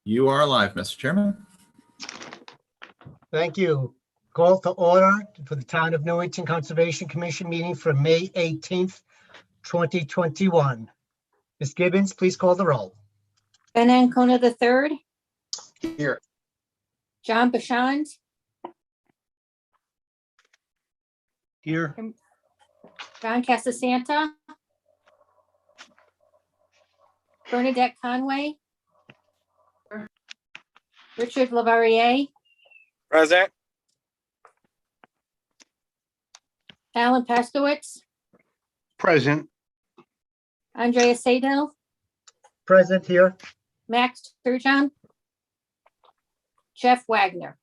You are live, Mr. Chairman. Thank you. Call to order for the Town of Newington Conservation Commission meeting for May 18th, 2021. Ms. Gibbons, please call the roll. Ben Ancona III, Here. John Bashand, Here. John Casasanta, Bernadette Conway, Richard Lavarier, Present. Alan Paskowitz, Present. Andrea Sadel, Present here. Max Turgeon, Jeff Wagner.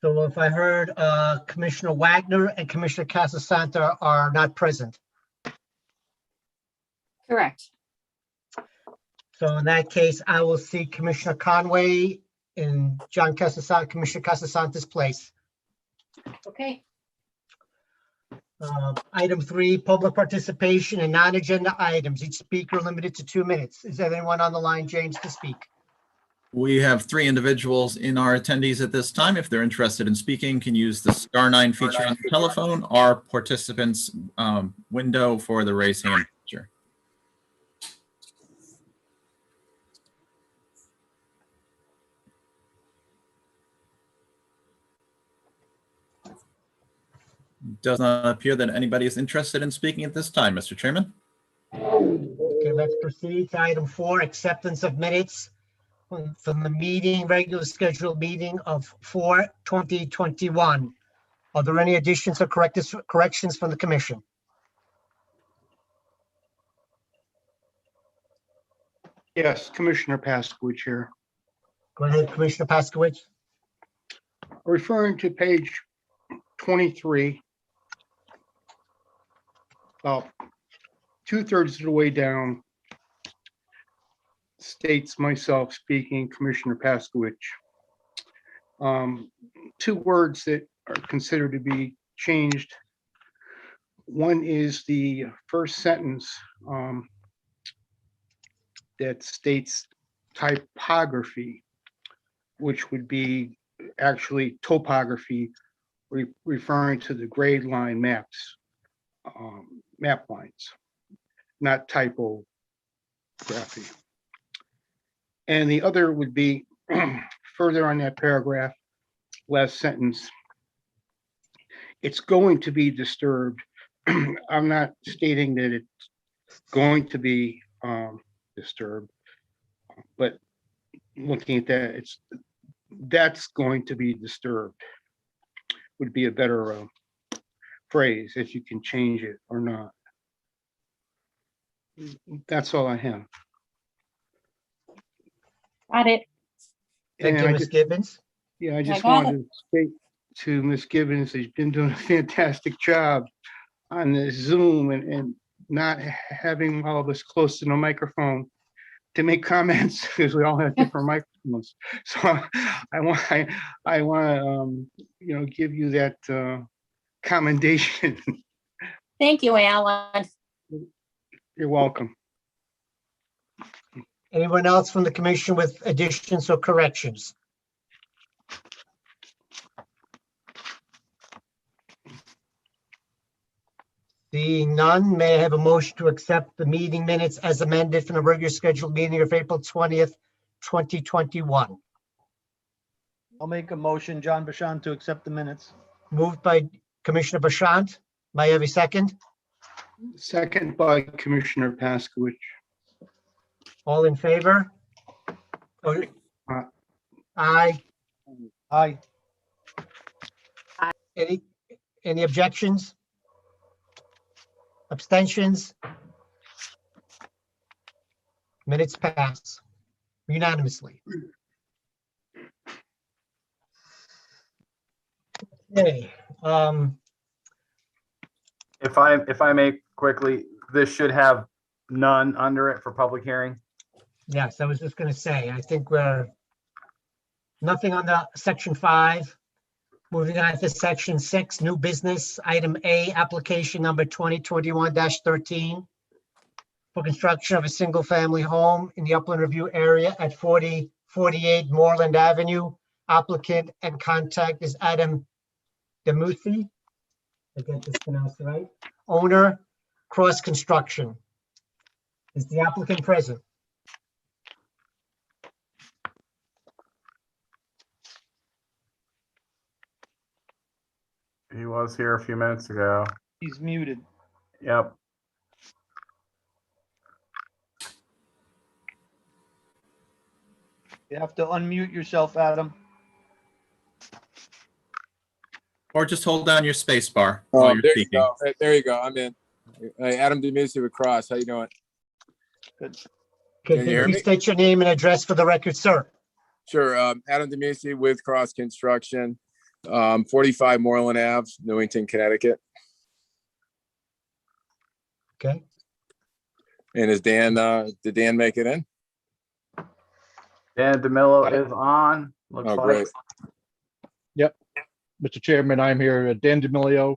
So if I heard Commissioner Wagner and Commissioner Casasanta are not present. Correct. So in that case, I will see Commissioner Conway in Commissioner Casasanta's place. Okay. Item 3, public participation in non-agenda items. Each speaker limited to 2 minutes. Is there anyone on the line, James, to speak? We have 3 individuals in our attendees at this time. If they're interested in speaking, can use the *9 feature on the telephone or participants window for the raise hand feature. Does not appear that anybody is interested in speaking at this time, Mr. Chairman. Okay, let's proceed to item 4, acceptance of minutes from the meeting, regular scheduled meeting of 4/2021. Are there any additions or corrections from the commission? Yes, Commissioner Paskowitz here. Go ahead, Commissioner Paskowitz. Referring to page 23, about 2/3 of the way down, states myself speaking, Commissioner Paskowitz. 2 words that are considered to be changed. One is the first sentence that states typography, which would be actually topography, referring to the grade line maps, map lines, not typography. And the other would be further on that paragraph, last sentence. It's going to be disturbed. I'm not stating that it's going to be disturbed, but looking at that, that's going to be disturbed would be a better phrase, if you can change it or not. That's all I have. Got it. Thank And you, I Ms. just- Gibbons. Yeah, I just got wanted to state to Ms. Gibbons, she's been doing a fantastic job on this Zoom and not having all of us close to the microphone to make comments, because we all have different microphones. So I want to give you that commendation. Thank you, Alan. You're welcome. Anyone else from the commission with additions or corrections? Seeing none, may I have a motion to accept the meeting minutes as amended from the regular scheduled meeting of April 20th, 2021? I'll make a motion, John Bashand, to accept the minutes. Moved by Commissioner Bashand. May I have a second? Second by Commissioner Paskowitz. All in favor? Oh, Aye. Aye. Any objections? Abstentions? Minutes pass unanimously. Okay, If I may quickly, this should have none under it for public hearing. yes, I was just gonna say, I think we're nothing on the section 5. Moving on to section 6, new business, item A, application number 2021-13 for construction of a single-family home in the Upland Review area at 4048 Moreland Avenue. Applicant and contact is Adam Demuthi. I get this pronounced right. Owner, Cross Construction. Is the applicant present? He was here a few minutes ago. He's muted. Yep. You have to unmute yourself, Adam. Or just hold down your space bar Oh, while you're there you speaking. go. There you go. I'm in. Hey, Adam Demusi with Cross. How you doing? Good. Can Can you you hear please me? state your name and address for the record, sir? Sure. Adam Demusi with Cross Construction, 45 Moreland Ave, Newington, Connecticut. Okay, And is Dan, did Dan make it in? Dan DeMillo is on. Looks Oh, like. great. Mr. Chairman, I'm here, Dan D'Amelio,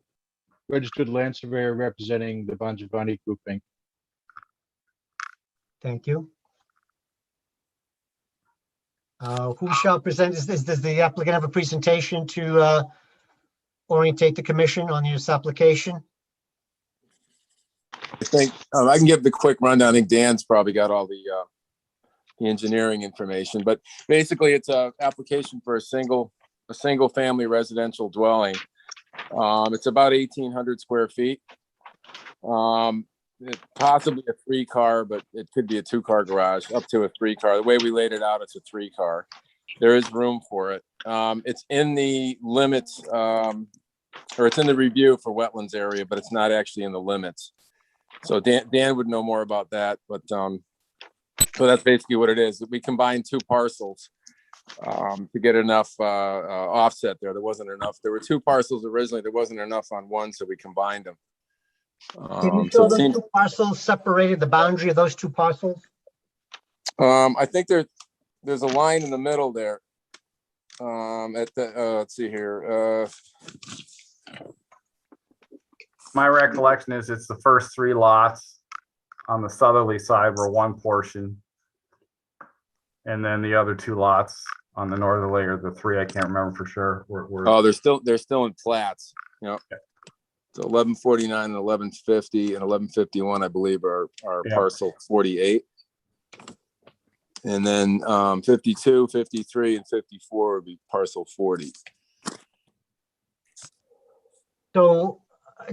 registered land surveyor representing the Bon Giovanni Group, Inc. thank you. Who shall present? Does the applicant have a presentation to orientate the commission on this application? I think I can give the quick rundown. I think Dan's probably got all the engineering information, but basically it's a application for a single family residential dwelling. It's about 1,800 square feet. Possibly a 3-car, but it could be a 2-car garage, up to a 3-car. The way we laid it out, it's a 3-car. There is room for it. It's in the limits, or it's in the review for wetlands area, but it's not actually in the limits. So Dan would know more about that, but so that's basically what it is. We combined 2 parcels to get enough offset there. There wasn't enough. There were 2 parcels originally. There wasn't enough on one, so we combined them. Can you So show it those seems, 2 parcels separated, the boundary of those 2 parcels? I think there's a line in the middle there. At the let's see here. My recollection is it's the first 3 lots on the southerly side were one portion. And then the other 2 lots on the northerly, or the 3, I can't remember for sure. Oh, they're still in plats. You know, so 1149 and 1150 and 1151, I believe, are Yeah. parcel 48. And then 52, 53, and 54 would be parcel 40. So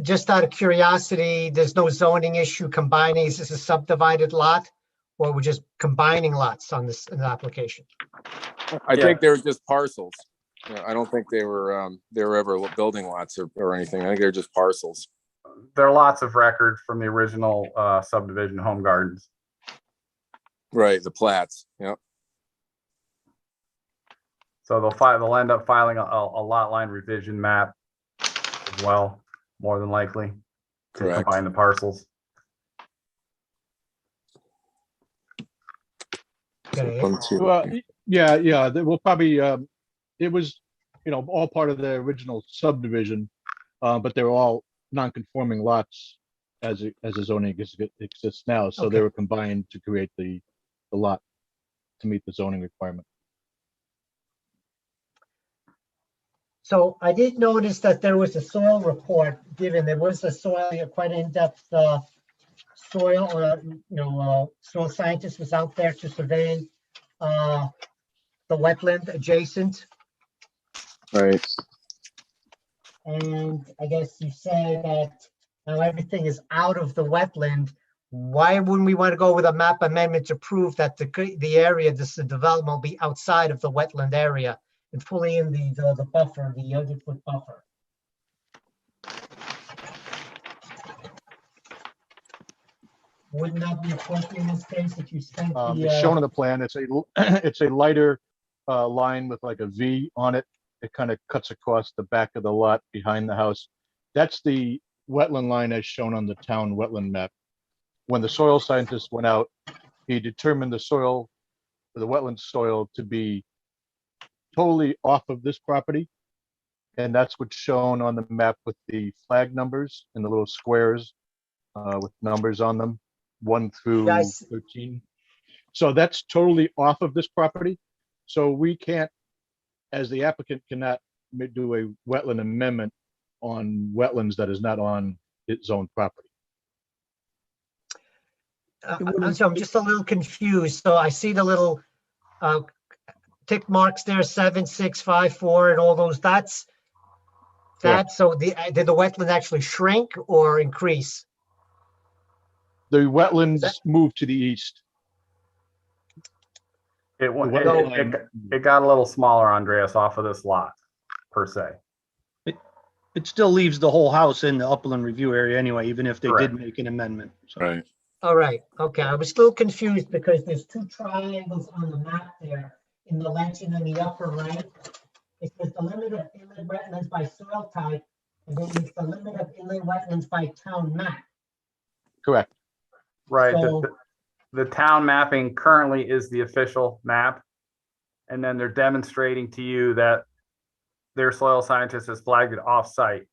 just out of curiosity, there's no zoning issue combining, is this a subdivided lot? Or we're just combining lots on this in the application? I think they were just parcels. You know, I don't think they were ever building lots or anything. I think they're just parcels. There are lots of records from the original subdivision home gardens. Right, the plats. Yep. So they'll end up filing a lot line revision map as well, more than likely, to Correct. combine the parcels. Okay. Well, yeah, they will probably, it was, all part of the original subdivision, but they're all non-conforming lots as a zoning exists now. So they Okay. were combined to create the lot to meet the zoning requirement. So I did notice that there was a soil report given. There was a quite in-depth soil scientist was out there to survey the wetland adjacent. Right. And I guess you say that now everything is out of the wetland. Why wouldn't we want to go with a map amendment to prove that the area, this development will be outside of the wetland area and fully in the buffer, the 100-foot buffer? Wouldn't that be appropriate in this case if you spent It's shown on the plan. It's a lighter line with like a V on it. It kind of cuts across the back of the lot behind the house. That's the wetland line as shown on the town wetland map. When the soil scientist went out, he determined the wetland soil to be totally off of this property. And that's what's shown on the map with the flag numbers and the little squares with numbers on them, 1 through Yes. 13. So that's totally off of this property. So we can't, as the applicant, cannot do a wetland amendment on wetlands that is not on its own property. I'm just a little confused. So I see the little tick marks there, 7, 6, 5, 4, and all those. That's Correct. that. So did the wetland actually shrink or increase? The wetlands moved to the east. It, wa- The it, wetland- it, it got a little smaller, Andreas, off of this lot, per se. It still leaves the whole house in the upland review area anyway, even if they Correct. did make an amendment. So Right. All right. Okay. I was still confused because there's 2 triangles on the map there in the legend in the upper right. It says the limit of inland wetlands by soil type, and then it's the limit of inland wetlands by town map. Correct. Right, So- the town mapping currently is the official map. And then they're demonstrating to you that their soil scientist has flagged it off-site.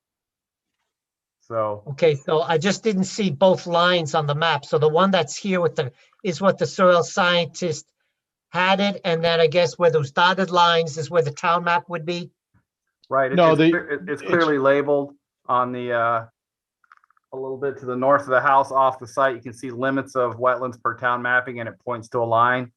So, Okay, so I just didn't see both lines on the map. So the one that's here with is what the soil scientist had it, and then I guess where those dotted lines is where the town map would be. right, No, it's clearly labeled on the, a little bit to the north of the house off the site. You can see limits of wetlands per town mapping, and it points to a line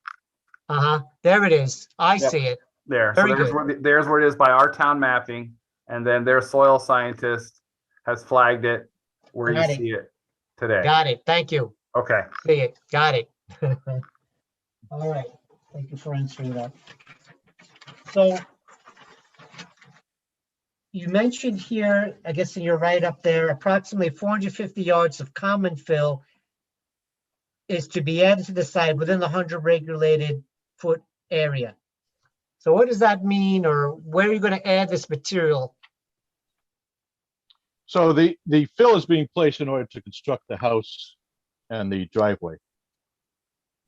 There it is. I Yep. see it. there. So Very there's where it is by our town mapping, and then their soil scientist has flagged it where you Got it. see it today. Got it. Thank you. Okay. See it. Got it. All right. Thank you for answering that. So you mentioned here, I guess in your write-up there, approximately 450 yards of common fill is to be added to the site within the 100 regulated foot area. So what does that mean, or where are you going to add this material? So the fill is being placed in order to construct the house and the driveway.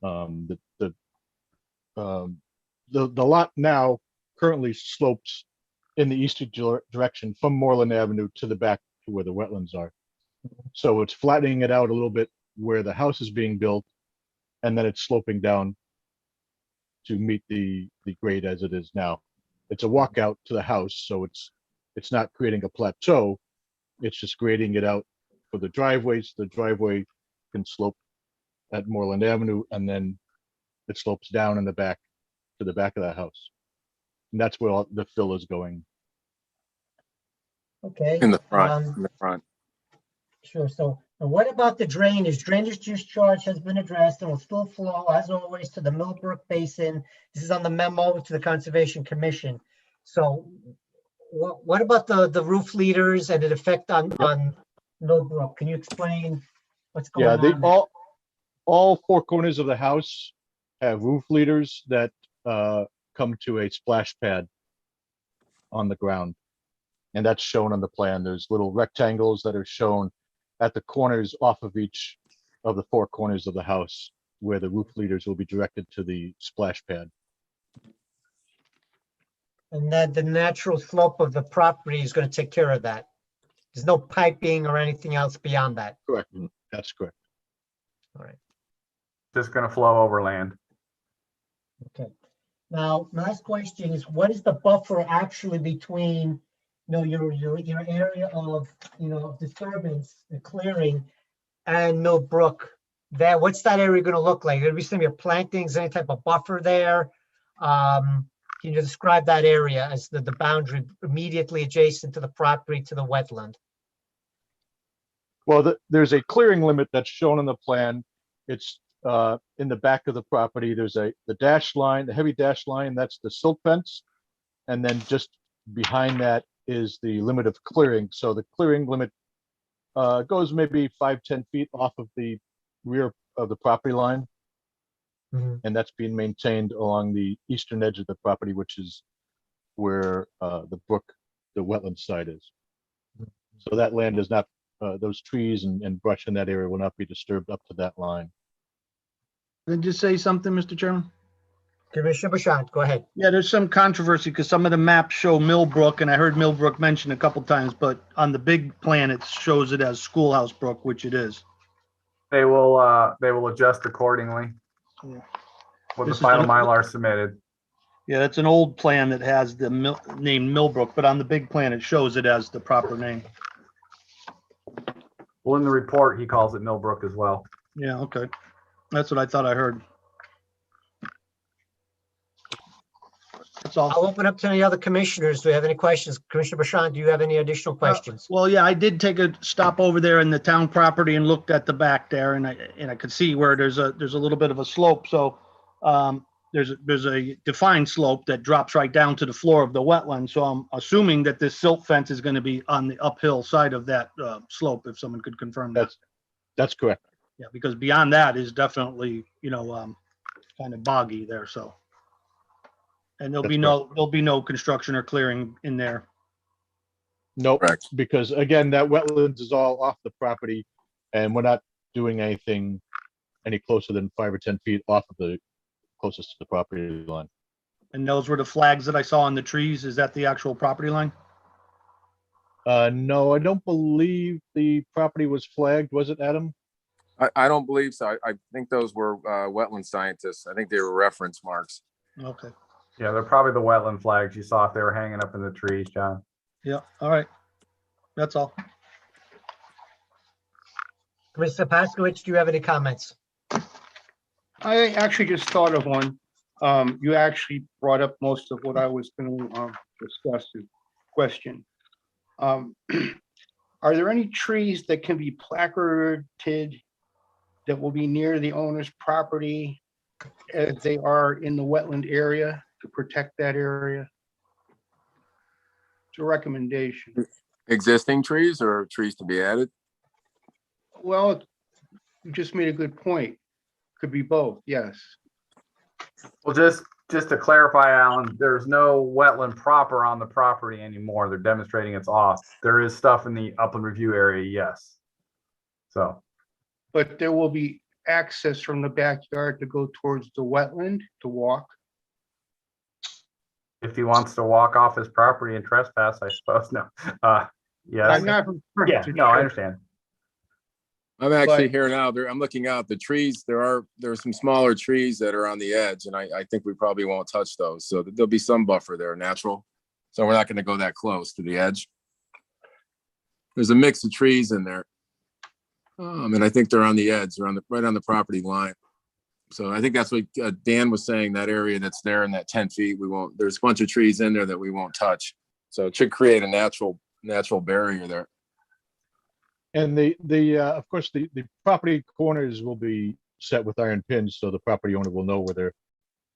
The lot now currently slopes in the eastern direction from Moreland Avenue to the back to where the wetlands are. So it's flattening it out a little bit where the house is being built, and then it's sloping down to meet the grade as it is now. It's a walkout to the house, so it's not creating a plateau. It's just grading it out for the driveways. The driveway can slope at Moreland Avenue, and then it slopes down in the back to the back of the house. And that's where all the fill is going. Okay. In the front, in the front. Sure. So what about the drainage? Drainage discharge has been addressed and will still flow as always to the Millbrook Basin. This is on the memo to the Conservation Commission. So what about the roof leaders and its effect on Millbrook? Can you explain what's going Yeah, on? there? all 4 corners of the house have roof leaders that come to a splash pad on the ground. And that's shown on the plan. There's little rectangles that are shown at the corners off of each of the 4 corners of the house where the roof leaders will be directed to the splash pad. And then the natural slope of the property is going to take care of that. There's no piping or anything else beyond that. Correct. That's correct. All right. Just gonna flow over land. Okay. Now, my last question is, what is the buffer actually between, your area of, disturbance, the clearing, and Millbrook? What's that area going to look like? Are we seeing your plantings, any type of buffer there? Can you describe that area as the boundary immediately adjacent to the property to the wetland? Well, there's a clearing limit that's shown on the plan. It's in the back of the property. There's the dash line, the heavy dash line, that's the silt fence. And then just behind that is the limit of clearing. So the clearing limit goes maybe 5-10 feet off of the rear of the property line. Mhm. And that's being maintained along the eastern edge of the property, which is where the wetland side is. So that land is not, those trees and brush in that area will not be disturbed up to that line. Did you say something, Mr. Chairman? Commissioner Bashan, go ahead. Yeah, there's some controversy because some of the maps show Millbrook, and I heard Millbrook mentioned a couple times, but on the big plan, it shows it as Schoolhouse Brook, which it is. They will adjust accordingly Yeah. when the This is final an- Mylar is submitted. Yeah, it's an old plan that has the name Millbrook, but on the big plan, it shows it as the proper name. Well, in the report, he calls it Millbrook as well. Yeah, okay. That's what I thought I heard. That's all. I'll open up to any other commissioners. Do we have any questions? Commissioner Bashan, do you have any additional questions? Well, yeah, I did take a stop over there in the town property and looked at the back there, and I could see where there's a little bit of a slope. So there's a defined slope that drops right down to the floor of the wetland. So I'm assuming that this silt fence is going to be on the uphill side of that slope. If someone could confirm that. That's correct. Yeah, because beyond that is definitely, kind of boggy there. So. And there'll be no construction or clearing in there. Nope, Correct. because again, that wetlands is all off the property and we're not doing anything any closer than 5 or 10 feet off of the closest to the property line. And those were the flags that I saw on the trees. Is that the actual property line? No, I don't believe the property was flagged, was it, Adam? I don't believe so. I think those were wetland scientists. I think they were reference marks. Okay. Yeah, they're probably the wetland flags you saw if they were hanging up in the trees, John. Yeah. All right. That's all. Commissioner Paskowitz, do you have any comments? I actually just thought of one. You actually brought up most of what I was going to discuss and question. Are there any trees that can be placarded that will be near the owner's property as they are in the wetland area to protect that area? It's a recommendation. Existing trees or trees to be added? Well, you just made a good point. Could be both, yes. Well, just to clarify, Alan, there's no wetland proper on the property anymore. They're demonstrating it's off. There is stuff in the upland review area, yes. So, But there will be access from the backyard to go towards the wetland to walk. if he wants to walk off his property and trespass, I suppose, no. Yeah, I'm not referring yeah, to no, I church. understand. I'm actually But- here now. I'm looking out the trees. There are some smaller trees that are on the edge, and I think we probably won't touch those. So there'll be some buffer there, natural. So we're not going to go that close to the edge. There's a mix of trees in there. And I think they're on the edge. They're right on the property line. So I think that's what Dan was saying, that area that's there in that 10 feet, there's a bunch of trees in there that we won't touch. So it should create a natural barrier there. And of course, the property corners will be set with iron pins, so the property owner will know where their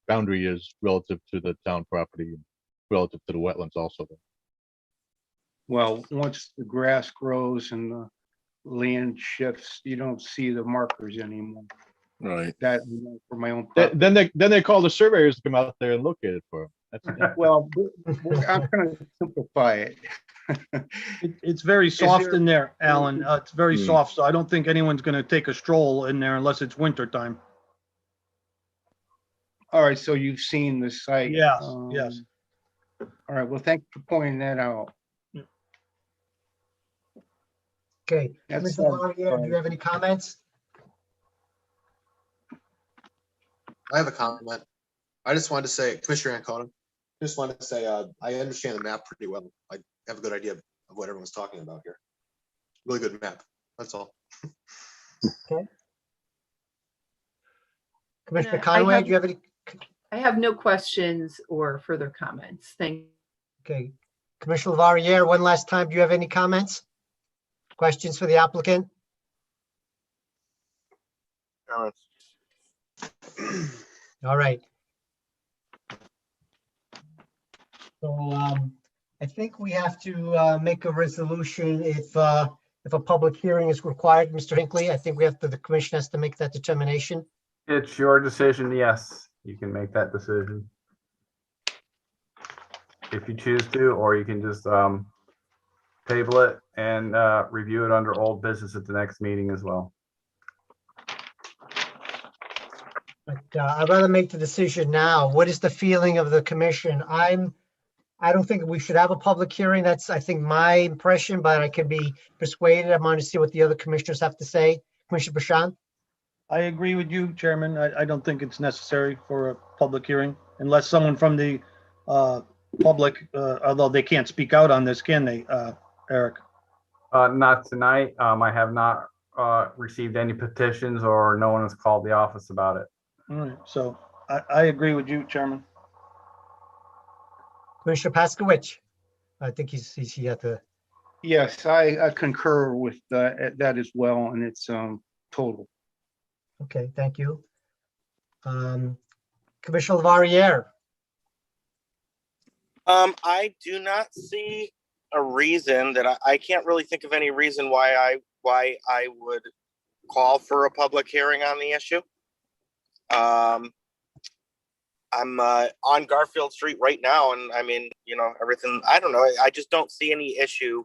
boundary is relative to the town property, and relative to the wetlands also. Well, once the grass grows and the land shifts, you don't see the markers anymore. Right. That, for my own. property. Then they call the surveyors to come out there and locate it for them. Well, I'm gonna simplify it. It's very soft there- in there, Alan. It's very Hmm. soft, so I don't think anyone's gonna take a stroll in there unless it's winter time. All right, so you've seen the site. Yes, yes. All right, well, thank you for pointing that out. Okay, That's, Commissioner Valier, do you have any comments? I have a comment. I just wanted to say, Commissioner Ancona, just wanted to say, I understand the map pretty well. I have a good idea of what everyone's talking about here. Really good map. That's all. Commissioner I Conway, have- do you have any? I have no questions or further comments. Thank Okay, Commissioner Valier, one last time, do you have any comments? Questions for the applicant? All right. So I think we have to make a resolution if a public hearing is required, Mr. Hinckley. I think the commission has to make that determination. It's your decision, yes, you can make that decision. If you choose to, or you can just table it and review it under old business at the next meeting as well. But I'd rather make the decision now. What is the feeling of the commission? I don't think we should have a public hearing. That's, I think, my impression, but I can be persuaded. I want to see what the other commissioners have to say. Commissioner Bashan? I agree with you, Chairman. I don't think it's necessary for a public hearing unless someone from the public, although they can't speak out on this, can they, Eric? Not tonight. I have not received any petitions or no one has called the office about it. All right, so I agree with you, Chairman. Commissioner Paskowitz? I think he had to. Yes, I concur with that as well, and it's total. Okay, thank you. Commissioner Lavariere? I do not see a reason that I can't really think of any reason why I would call for a public hearing on the issue. I'm on Garfield Street right now, and I mean, you know, everything. I don't know. I just don't see any issue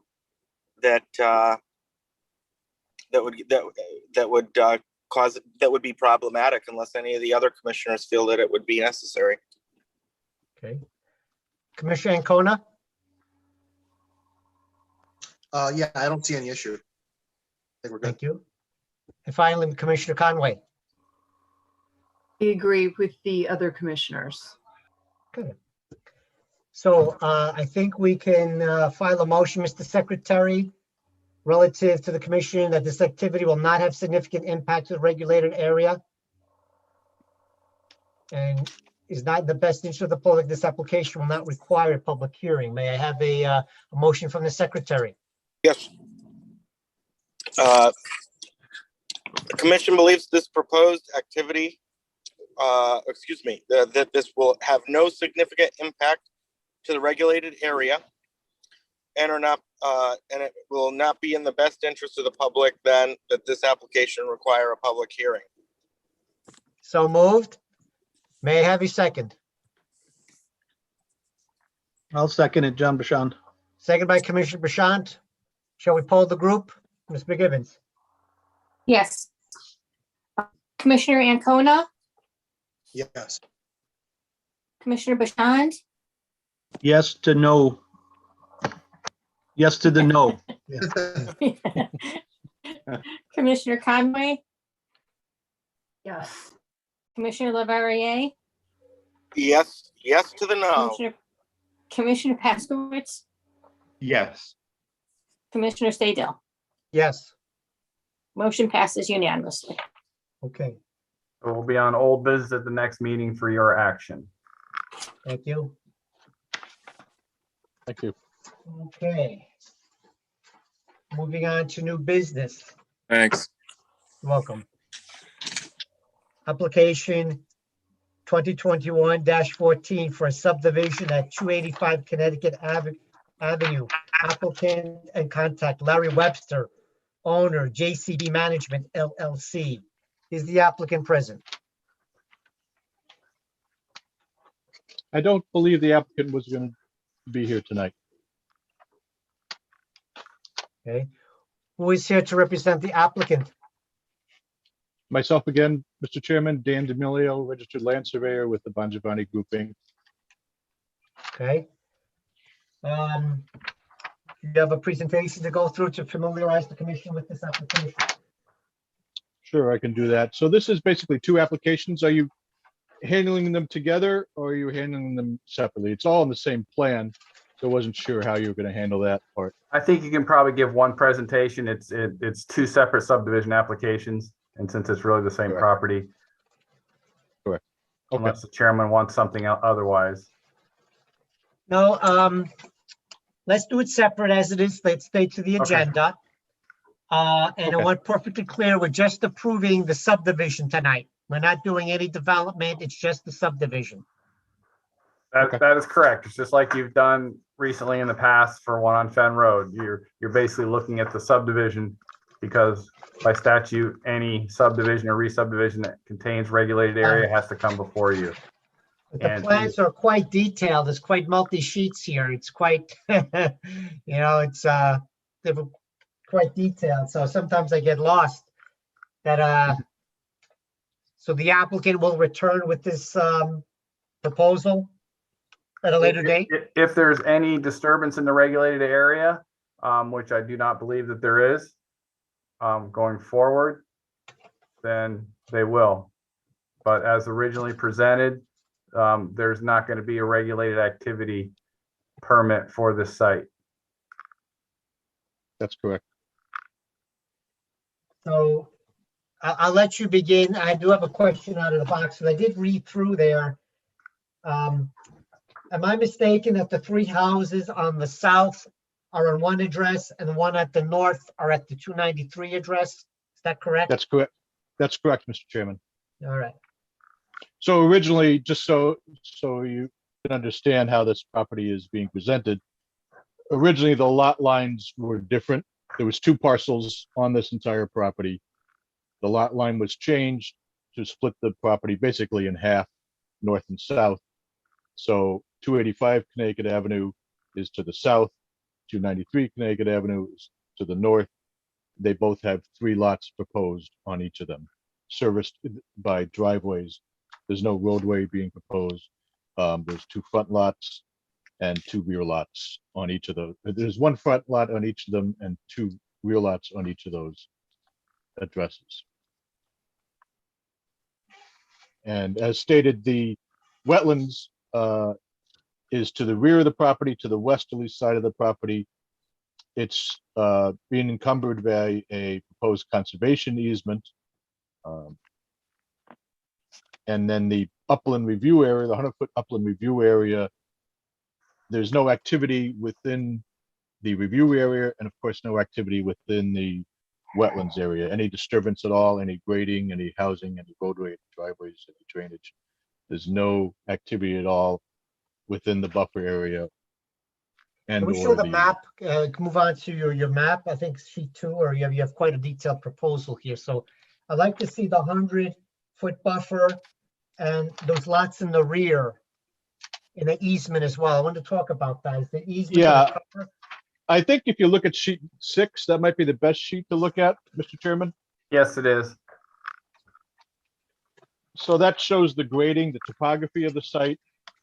that would be problematic unless any of the other commissioners feel that it would be necessary. Okay. Commissioner Ancona? Yeah, I don't see any issue. I think we're good. Thank you. And finally, Commissioner Conway? I agree with the other commissioners. Good. So I think we can file a motion, Mr. Secretary, relative to the commission that this activity will not have significant impact to the regulated area and is not in the best interest of the public. This application will not require a public hearing. May I have a motion from the secretary? Yes. The commission believes this proposed activity, that this will have no significant impact to the regulated area and it will not be in the best interest of the public then that this application require a public hearing. So moved. May I have a second? I'll second it, John Bashan. Second by Commissioner Bashan. Shall we poll the group? Ms. McGivens? Yes. Commissioner Ancona, Yes. Commissioner Bashand, Yes to no. Yes to the no. Commissioner Conway, Yes. Commissioner Lavarier, Yes to the no. Commissioner Paskowitz, Yes. Commissioner Staydell. Yes. Motion passes unanimously. Okay, It will be on old business at the next meeting for your action. thank you. Thank you. Okay. Moving on to new business. Thanks. You're welcome. Application 2021-14 for a subdivision at 285 Connecticut Avenue. Applicant and contact Larry Webster, owner JCB Management LLC. Is the applicant present? I don't believe the applicant was going to be here tonight. Okay. Who is here to represent the applicant? Myself again, Mr. Chairman, Dan D'Amelio, registered land surveyor with the Bongiovanni Group, Inc. Okay. You have a presentation to go through to familiarize the commission with this application. Sure, I can do that. So this is basically two applications. Are you handling them together or are you handling them separately? It's all in the same plan, so I wasn't sure how you were going to handle that part. I think you can probably give one presentation. It's two separate subdivision applications, and since it's really the same Correct. property. Correct. Okay. Unless the chairman wants something otherwise. No, let's do it separate as it is. Let's stay to the Okay. agenda. And I Okay. want perfectly clear, we're just approving the subdivision tonight. We're not doing any development. It's just the subdivision. That is correct. It's just like you've done recently in the past for one on Fen Road. You're basically looking at the subdivision because by statute, any subdivision or re-subdivision that contains regulated area has to come before you. The And- plans are quite detailed. It's quite multi-sheets here. It's quite, they're quite detailed. So sometimes I get lost that, So the applicant will return with this proposal at a later date? If there's any disturbance in the regulated area, which I do not believe that there is, going forward, then they will. But as originally presented, there's not going to be a regulated activity permit for this site. That's correct. So I'll let you begin. I do have a question out of the box, but I did read through there. Am I mistaken that the three houses on the south are on one address and the one at the north are at the 293 address? Is that correct? That's correct. That's correct, Mr. Chairman. All right. So originally, just so you can understand how this property is being presented, originally the lot lines were different. There was two parcels on this entire property. The lot line was changed to split the property basically in half, north and south. So 285 Connecticut Avenue is to the south, 293 Connecticut Avenue is to the north. They both have 3 lots proposed on each of them, serviced by driveways. There's no roadway being proposed. There's 2 front lots and 2 rear lots on each of those. There's 1 front lot on each of them and 2 rear lots on each of those addresses. And as stated, the wetlands is to the rear of the property, to the westerly side of the property. It's being encumbered by a proposed conservation easement. And then the upland review area, the 100-foot upland review area, there's no activity within the review area, and of course, no activity within the wetlands area. Any disturbance at all, any grading, any housing, any roadway, driveways, any drainage. There's no activity at all within the buffer area. And Can we show the map? Move on to your map. I think sheet 2, or you have quite a detailed proposal here. So I'd like to see the 100-foot buffer and those lots in the rear in the easement as well. I want to talk about that. Is the easement? Yeah. I think if you look at sheet 6, that might be the best sheet to look at, Mr. Chairman. Yes, it is. So that shows the grading, the topography of the site.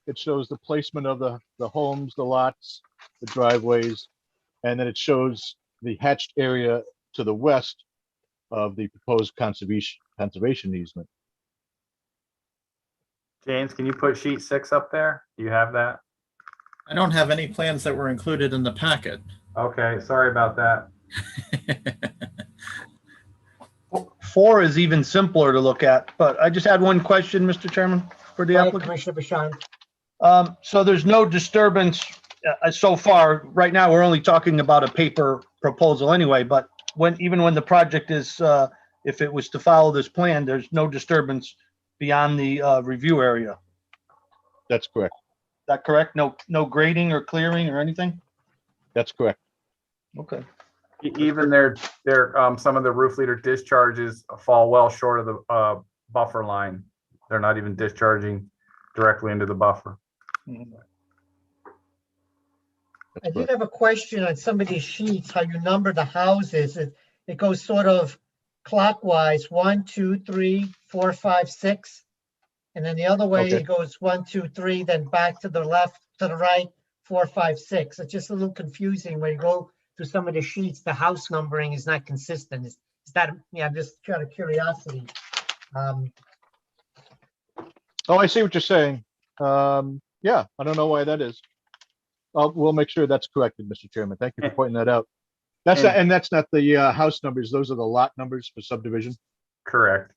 It shows the placement of the homes, the lots, the driveways, and then it shows the hatched area to the west of the proposed conservation easement. James, can you put sheet 6 up there? Do you have that? I don't have any plans that were included in the packet. Okay, sorry about that. 4 is even simpler to look at, but I just had one question, Mr. Chairman, for the applicant. Commissioner Bashan. So there's no disturbance so far. Right now, we're only talking about a paper proposal anyway, but even when the project is, if it was to follow this plan, there's no disturbance beyond the review area. That's correct. Is that correct? No grading or clearing or anything? That's correct. Okay. Even some of the roof leader discharges fall well short of the buffer line. They're not even discharging directly into the buffer. I did have a question on some of these sheets, how you number the houses. It goes sort of clockwise, 1, 2, 3, 4, 5, 6. And then the other way, Okay. it goes 1, 2, 3, then back to the left, to the right, 4, 5, 6. It's just a little confusing when you go through some of the sheets, the house numbering is not consistent. Is that, yeah, just out of curiosity. Oh, I see what you're saying. Yeah, I don't know why that is. We'll make sure that's corrected, Mr. Chairman. Thank you for pointing that out. That's not the house numbers. Those are the lot numbers for subdivision. Correct.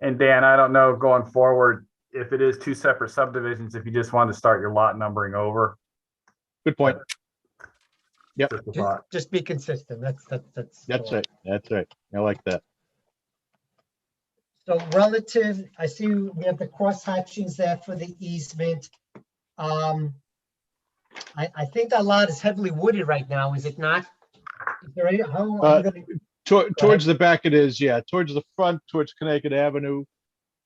And Dan, I don't know going forward, if it is 2 separate subdivisions, if you just want to start your lot numbering over. Good point. Yep. Just a thought. Just be consistent. That's That's right. That's right. I like that. So relative, I see we have the cross hatchings there for the easement. I think that lot is heavily wooded right now, is it not? Is there any, how are you gonna- Towards the back it is, yeah. Towards the front, towards Connecticut Avenue.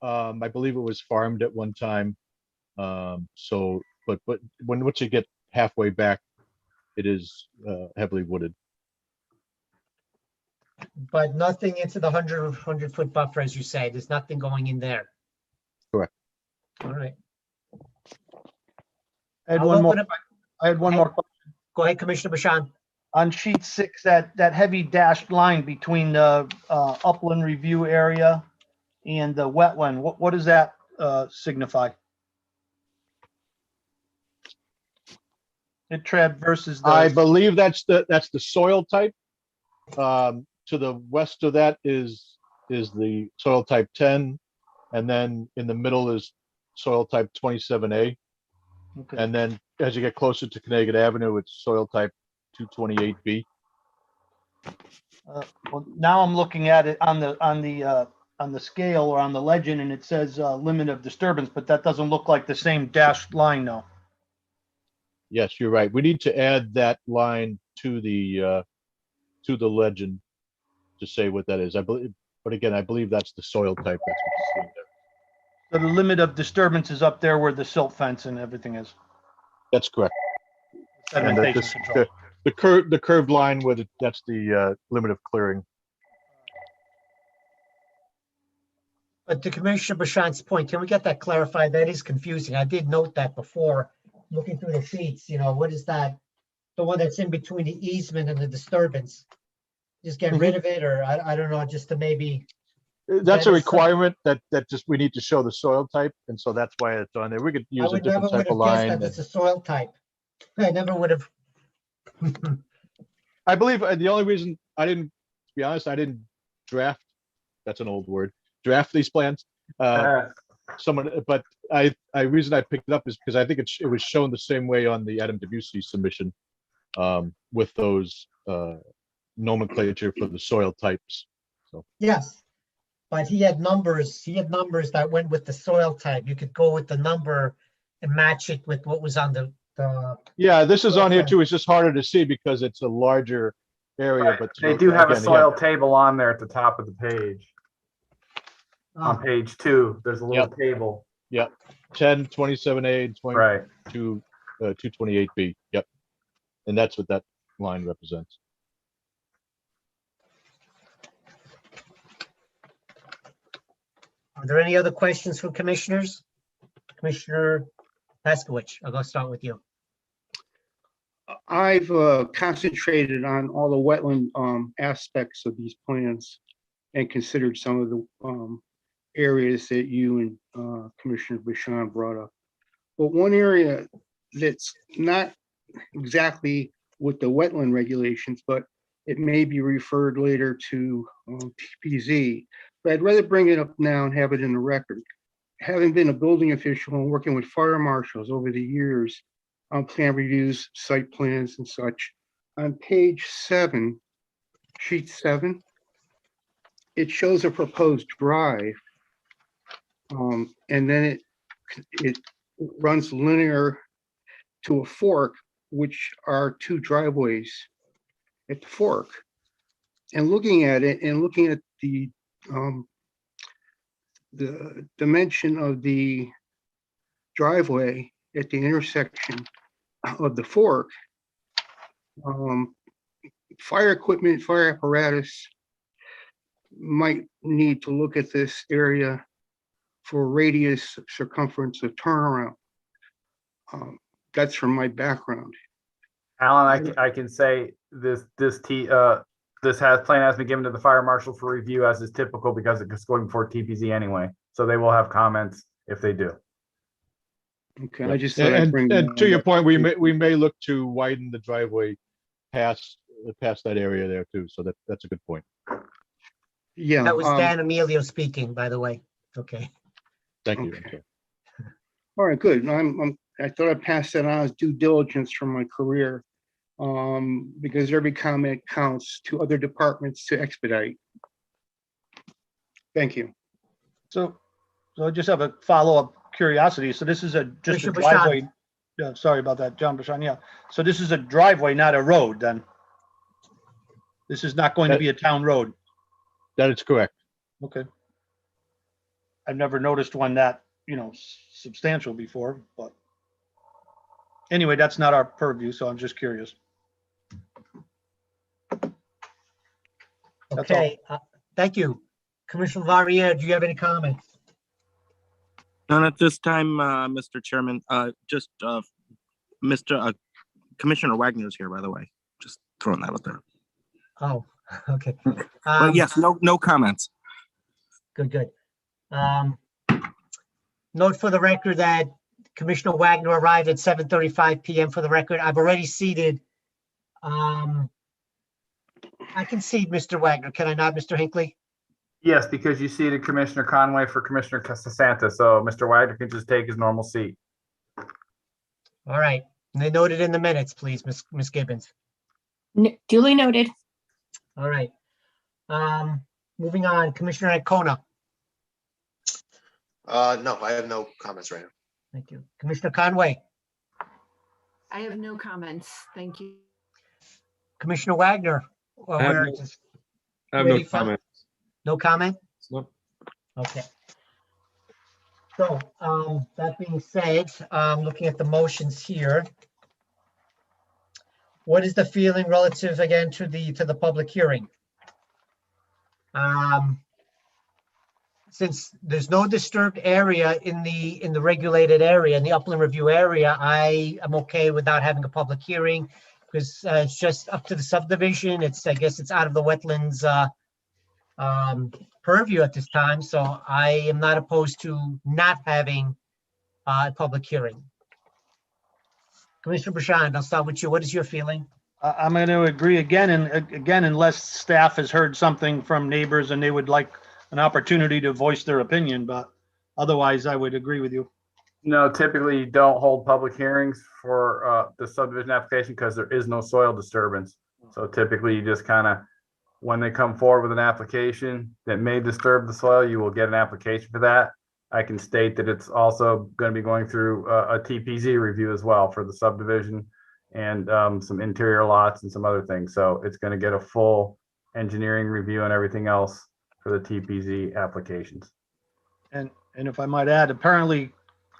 I believe it was farmed at one time. So, but once you get halfway back, it is heavily wooded. But nothing into the 100-foot buffer, as you say. There's nothing going in there. All right. I had I'll one more, open up- I had one more question. Go ahead, Commissioner Bashan. On sheet 6, that heavy dashed line between the upland review area and the wetland, what does that signify? It traverses I the, believe that's the soil type. To the west of that is the soil type 10, and then in the middle is soil type 27A. okay. And then as you get closer to Connecticut Avenue, it's soil type 228B. Well, now I'm looking at it on the scale or on the legend, and it says limit of disturbance, but that doesn't look like the same dashed line though. Yes, you're right. We need to add that line to the legend to say what that is. I believe, but again, I believe that's the soil type. That's what you're seeing there. So the limit of disturbance is up there where the silt fence and everything is. That's correct. And Sedimentation control. the curved line with it, that's the limit of clearing. But to Commissioner Bashan's point, can we get that clarified? That is confusing. I did note that before, looking through the sheets, what is that? The one that's in between the easement and the disturbance? Just get rid of it, or I don't know, just to maybe, That's That a is some- requirement that just we need to show the soil type, and so that's why it's on there. We could I use a would never different would type of have guessed line. that it's a soil type. I never would have. I believe the only reason I didn't, to be honest, I didn't draft. That's an old word. Draft these plans. But reason I picked it up is because I think it was shown the same way on the Adam Debussy submission, with those nomenclature for the soil types. So Yes, but he had numbers that went with the soil type. You could go with the number and match it with what was on the, yeah, this is on here Okay. too. It's just harder to see because it's a larger area. But They do have a again, soil table on there at the top of the page. On oh, page 2, there's a little table. 10, 27A, and 22, Right. 228B. Yep, and that's what that line represents. are there any other questions from commissioners? Commissioner Peskowitz, I'll go start with you. I've concentrated on all the wetland aspects of these plans and considered some of the areas that you and Commissioner Bashan brought up. But one area that's not exactly with the wetland regulations, but it may be referred later to TPZ, but I'd rather bring it up now and have it in the record. Having been a building official and working with fire marshals over the years on plan reviews, site plans and such, on page 7, sheet 7, it shows a proposed drive. And then it runs linear to a fork, which are 2 driveways at the fork. And looking at it and looking at the dimension of the driveway at the intersection of the fork, fire equipment, fire apparatus might need to look at this area for radius circumference of turnaround. That's from my background. Alan, I can say this plan has been given to the fire marshal for review, as is typical, because it's going before TPZ anyway. So they will have comments if they do. Okay, I just thought I'd bring And that to your up. point, we may look to widen the driveway past that area there too. So that's a good point. Yeah. That was Dan Emilio speaking, by the way. Okay. Thank you. Okay. All right, good. I thought I'd pass that on as due diligence from my career, because every comment counts to other departments to expedite. Thank you. So I just have a follow-up curiosity. So this is just a Commissioner driveway. Yeah, sorry about that, John Bashan. Yeah. So this is a driveway, not a road then? This is not going to be a town road? That is correct. Okay. I've never noticed one that, substantial before, but anyway, that's not our purview, so I'm just curious. That's all. Okay, thank you. Commissioner Varier, do you have any comments? None at this time, Mr. Chairman. Just Mr. Commissioner Wagner's here, by the way. Just throwing that out there. Oh, okay. But yes, no comments. Good. Note for the record that Commissioner Wagner arrived at 7:35 PM. For the record, I've already seated. I can see Mr. Wagner, can I not, Mr. Hinckley? Yes, because you seated Commissioner Conway for Commissioner Casasanta, so Mr. Wagner can just take his normal seat. All right, and they noted in the minutes, please, Ms. Gibbons. Duly noted. All right. Moving on, Commissioner Ancona. No, I have no comments right now. Thank you. Commissioner Conway, I have no comments. Thank you. Commissioner Wagner. or I have we're no- just I have no waiting for- comment. No comment? Nope. Okay. So, that being said, looking at the motions here. What is the feeling relative again to the public hearing? Since there's no disturbed area in the regulated area, in the upland review area, I am okay without having a public hearing because it's just up to the subdivision. I guess it's out of the wetlands purview at this time, so I am not opposed to not having a public hearing. Commissioner Bouchard, I'll start with you. What is your feeling? I'm going to agree again, and again, unless staff has heard something from neighbors and they would like an opportunity to voice their opinion, but otherwise I would agree with you. No, typically you don't hold public hearings for the subdivision application because there is no soil disturbance. So typically you just kind of, when they come forward with an application that may disturb the soil, you will get an application for that. I can state that it's also going to be going through a TPZ review as well for the subdivision and some interior lots and some other things. So it's going to get a full engineering review and everything else for the TPZ applications. And if I might add, apparently,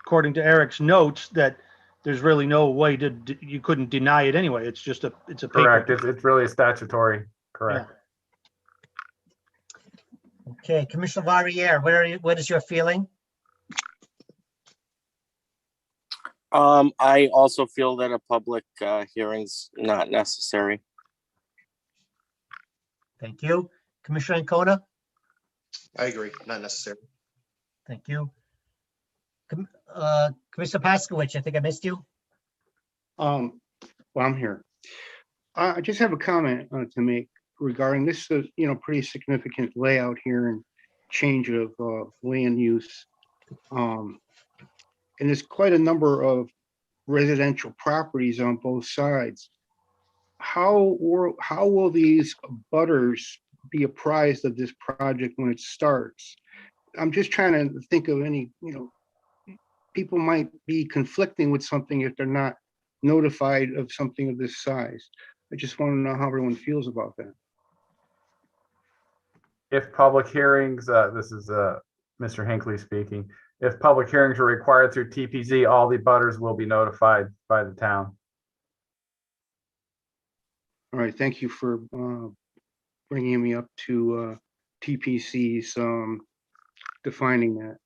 according to Eric's notes, that there's really no way you couldn't deny it anyway. It's just it's a paper. Correct. It's really a statutory, correct. Yeah. Okay, Commissioner Varier, what is your feeling? I also feel that a public hearing's not necessary. Thank you. Commissioner Ancona? I agree, not necessary. Thank you. Commissioner Paskowitz, I think I missed you. Well, I'm here. I just have a comment to make regarding this, pretty significant layout here and change of land use. And there's quite a number of residential properties on both sides. How will these butters be apprised of this project when it starts? I'm just trying to think of any, people might be conflicting with something if they're not notified of something of this size. I just want to know how everyone feels about that. If public hearings, this is Mr. Hinckley speaking. If public hearings are required through TPZ, all the butters will be notified by the town. All right, thank you for bringing me up to TPC's defining that.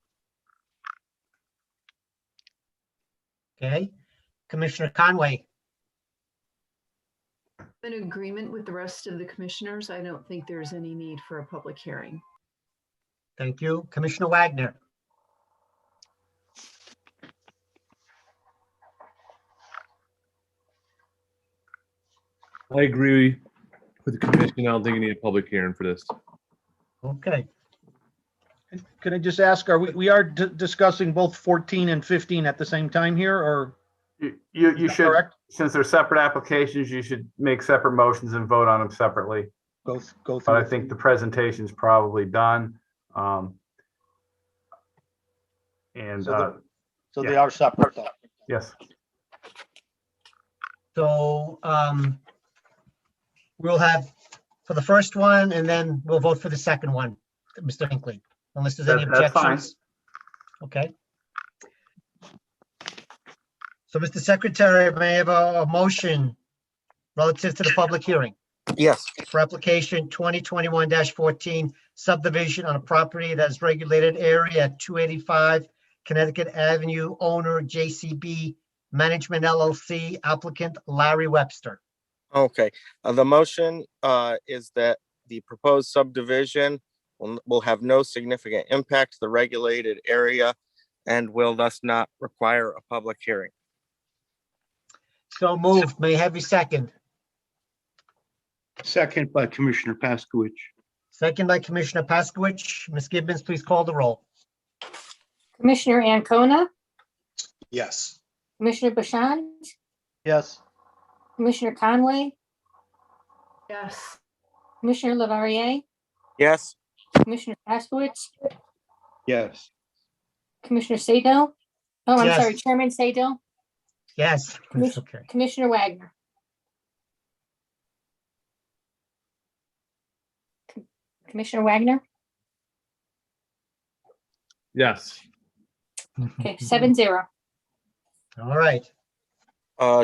Okay, Commissioner Conway. In agreement with the rest of the commissioners, I don't think there's any need for a public hearing. Thank you. Commissioner Wagner. I agree with the commission. I don't think you need a public hearing for this. Okay, Can I just ask, we are discussing both 14 and 15 at the same time here, or? You Is that should, correct? since they're separate applications, you should make separate motions and vote on them separately. Go through. But I think the presentation's probably done. And So they yeah. are separate though. Yes, so we'll have for the first one and then we'll vote for the second one, Mr. Hinckley, unless there's any That's fine. objections. Okay. So, Mr. Secretary, may I have a motion relative to the public hearing Yes. for application 2021-14 subdivision on a property that is regulated area at 285 Connecticut Avenue, owner JCB Management LLC, applicant Larry Webster. Okay, the motion is that the proposed subdivision will have no significant impact to the regulated area and will thus not require a public hearing. So moved. May I have a second? Second by Commissioner Paskowitz. Second by Commissioner Paskowitz. Ms. Gibbons, please call the roll. Commissioner Ancona, Yes. Commissioner Bashan, Yes. Commissioner Conway, Yes. Commissioner Lavarier, Yes, Commissioner Paskowitz, Yes. Commissioner Sadell. Oh, I'm Yes. sorry, Chairman Sadell, Yes, that's okay. Commissioner Wagner. Commissioner Wagner, Yes. okay, 7-0. All right.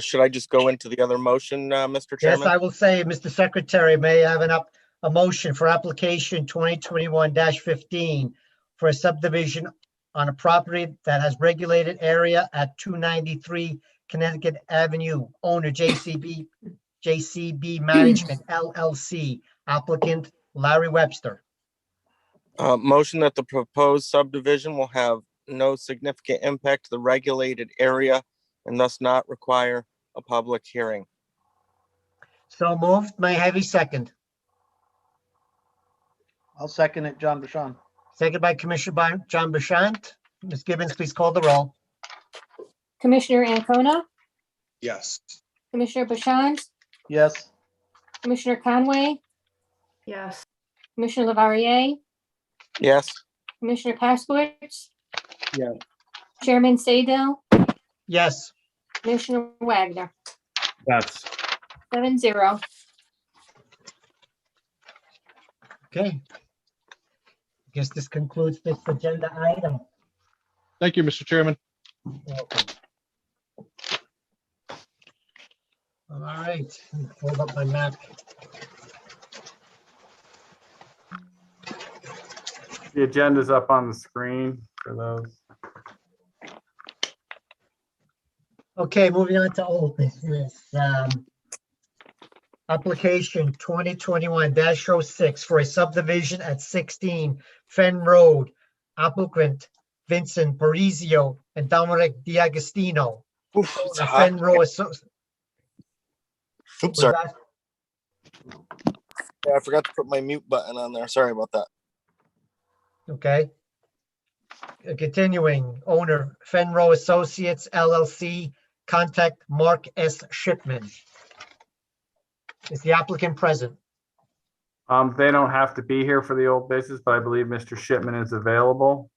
should I just go into the other motion, Mr. Yes, Chairman? I will say, Mr. Secretary, may I have a motion for application 2021-15 for a subdivision on a property that has regulated area at 293 Connecticut Avenue, owner JCB Management LLC, applicant Larry Webster. Motion that the proposed subdivision will have no significant impact to the regulated area and thus not require a public hearing. So moved. May I have a second? I'll second it, John Bashan. Second by Commissioner John Bashant. Ms. Gibbons, please call the roll. Commissioner Ancona, Yes. Commissioner Bashan, Yes. Commissioner Conway, Yes. Commissioner Lavarier, Yes, Commissioner Paskowitz, Yes. Chairman Sadell, Yes. Commissioner Wagner, Yes. 7-0. Okay. Guess this concludes this agenda item. Thank you, Mr. Chairman. Welcome. All right, hold up my map. The agenda's up on the screen for those. Okay, moving on to old business. Application 2021-06 for a subdivision at 16 Fen Road. Applicant Vincent Parizio and Dominic Diagostino. oof, it's The hot. Fen Row Oops, sorry. Yeah, I forgot to put my mute button on there. Sorry about that. Okay. Continuing, owner Fenro Associates LLC, contact Mark S. Shipman. Is the applicant present? They don't have to be here for the old business, but I believe Mr. Shipman is available.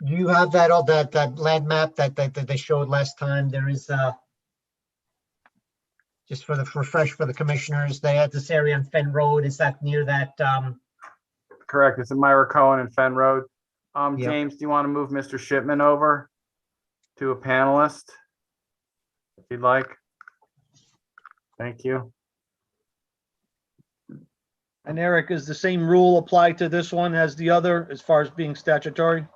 Do you have that, all that land map that they showed last time? There is, just for the refresh for the commissioners, they had this area on Fen Road. Is that near that, Correct. It's in Myra Cohen and Fen Road. Yeah. James, do you want to move Mr. Shipman over to a panelist? If you'd like. Thank you. And Eric, is the same rule apply to this one as the other as far as being statutory?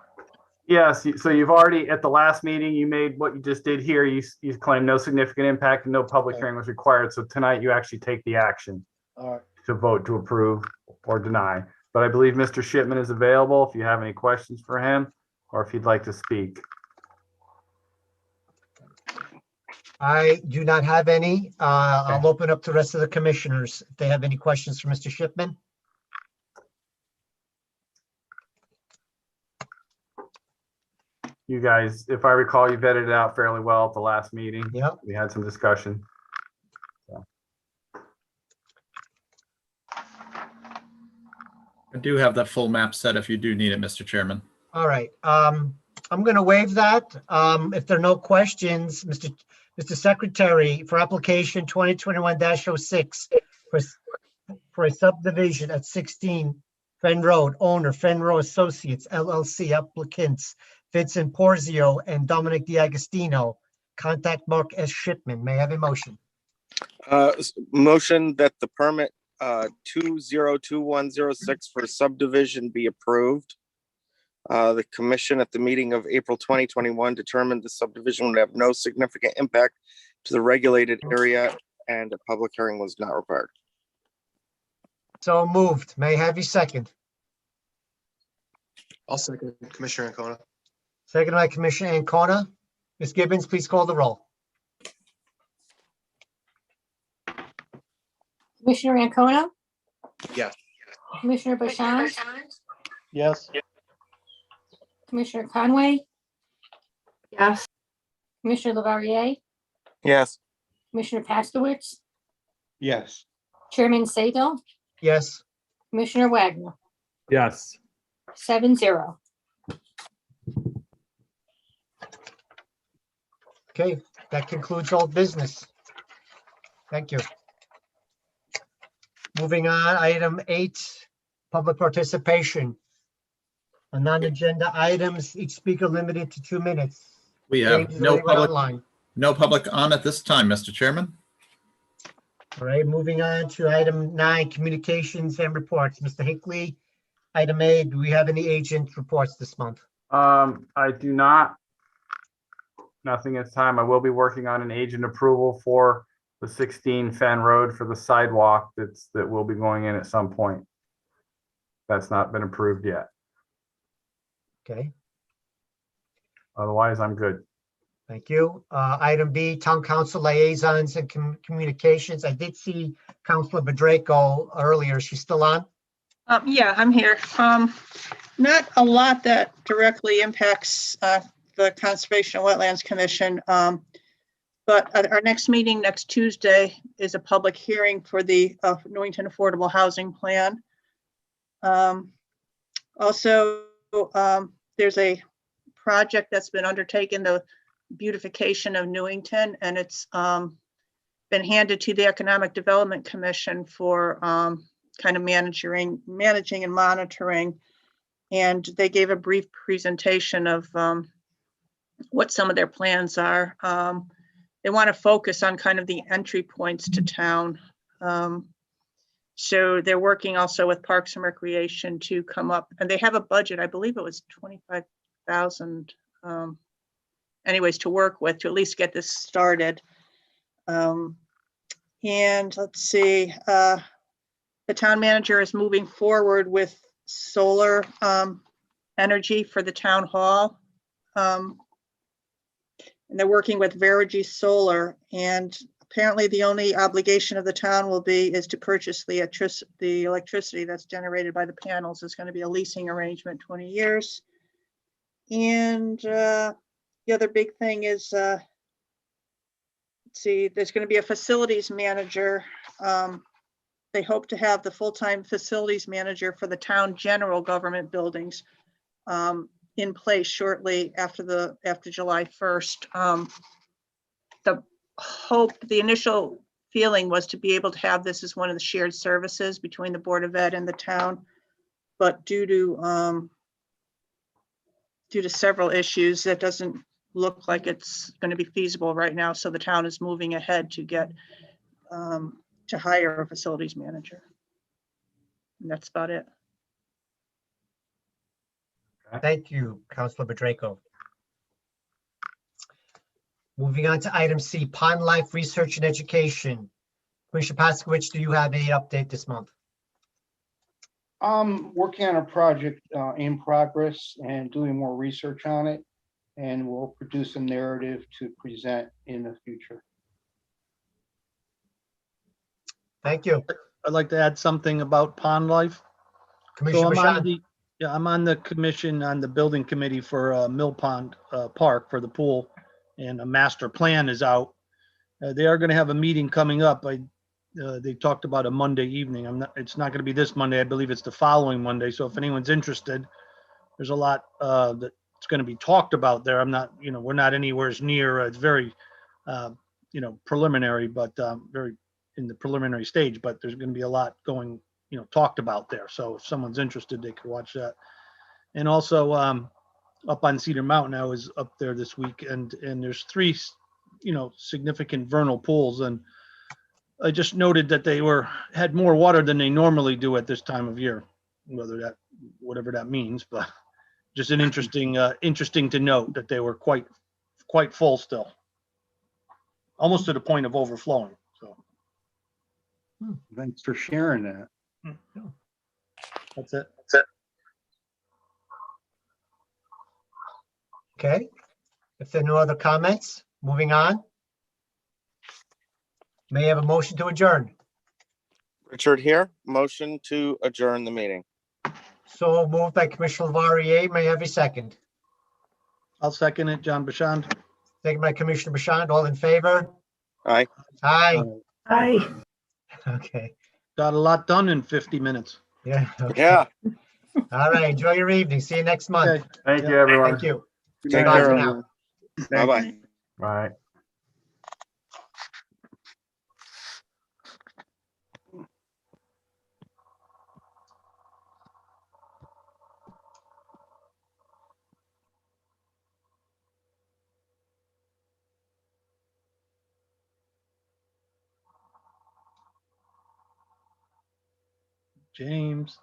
Yes, so you've already, at the last meeting, you made what you just did here. You claimed no significant impact and no public hearing was required. So tonight you actually take the action All right. to vote to approve or deny. But I believe Mr. Shipman is available if you have any questions for him or if you'd like to speak. I do not have any. I'll open up to the rest of the commissioners if they have any questions for Mr. Shipman. You guys, if I recall, you vetted it out fairly well at the last meeting. Yep. We had some discussion. I do have that full map set if you do need it, Mr. Chairman. All right, I'm gonna waive that. If there are no questions, Mr. Secretary, for application 2021-06 for a subdivision at 16 Fen Road, owner Fenro Associates LLC, applicants Vincent Porzio and Dominic Diagostino. Contact Mark S. Shipman. May I have a motion? Motion that the permit 202106 for subdivision be approved. The commission at the meeting of April 2021 determined the subdivision would have no significant impact to the regulated area and a public hearing was not required. So moved. May I have you second? I'll second Commissioner Ancona. Second by Commissioner Ancona. Ms. Gibbons, please call the roll. Commissioner Ancona, Yes. Commissioner Bashan, Yes. Commissioner Conway, Yes. Commissioner Lavarier, Yes. Commissioner Paskowitz, Yes. Chairman Saito, Yes. Commissioner Wagner, Yes. 7-0. Okay, that concludes all business. Thank you. Moving on, item 8, public participation. On non-agenda items, each speaker limited to 2 minutes. We have James, is no anyone public, online? no public on at this time, Mr. Chairman. All right, moving on to item 9, communications and reports. Mr. Hinckley, item A, do we have any agent reports this month? I do not. Nothing this time. I will be working on an agent approval for the 16 Fen Road for the sidewalk that will be going in at some point. That's not been approved yet. Okay, Otherwise, I'm good. thank you. Item B, town council liaisons and communications. I did see Councilor Bedrejko earlier. She's still on? Yeah, I'm here. Not a lot that directly impacts the Conservation and Wetlands Commission. But at our next meeting next Tuesday is a public hearing for the Newington Affordable Housing Plan. Also, there's a project that's been undertaken, the beautification of Newington, and it's been handed to the Economic Development Commission for kind of managing and monitoring. And they gave a brief presentation of what some of their plans are. They want to focus on kind of the entry points to town. So they're working also with Parks and Recreation to come up, and they have a budget, I believe it was 25,000 anyways, to work with to at least get this started. And let's see, the town manager is moving forward with solar energy for the town hall. And they're working with Verigy Solar, and apparently the only obligation of the town is to purchase the electricity that's generated by the panels. It's going to be a leasing arrangement, 20 years. And the other big thing is, let's see, there's going to be a facilities manager. They hope to have the full-time facilities manager for the town general government buildings in place shortly after July 1st. The initial feeling was to be able to have this as one of the shared services between the Board of Ed and the town, but due to several issues, that doesn't look like it's going to be feasible right now. So the town is moving ahead to get to hire a facilities manager. And that's about it. Thank you, Councilor Bedrejko. Moving on to item C, Pond Life Research and Education. Commissioner Paskowitz, do you have any update this month? I'm working on a project in progress and doing more research on it, and we'll produce a narrative to present in the future. Thank you. I'd like to add something about pond life. Commissioner Bashan. I'm on the commission on the building committee for Mill Pond Park for the pool, and a master plan is out. They are going to have a meeting coming up. They talked about a Monday evening. It's not going to be this Monday. I believe it's the following Monday. So if anyone's interested, there's a lot that's going to be talked about there. We're not anywhere near. It's very, preliminary, but very in the preliminary stage. But there's going to be a lot going, talked about there. So if someone's interested, they could watch that. And also up on Cedar Mountain, I was up there this week, and there's 3, significant vernal pools, and I just noted that they had more water than they normally do at this time of year, whatever that means. But just an interesting to note that they were quite full still. Almost to the point of overflowing, so. Thanks for sharing that. That's it. Okay. If there are no other comments, moving on. May I have a motion to adjourn? Richard here, motion to adjourn the meeting. So moved by Commissioner Lavarier. May I have a second? I'll second it, John Bachand. Second by Commissioner Bashand. All in favor? Aye. Aye. Aye. Okay. Got a lot done in 50 minutes. Yeah. Okay. Yeah. All right. Enjoy your evening. See you next month. Okay. Thank you, everyone. Thank you. Take Bye care. for now. Bye-bye. Bye. James.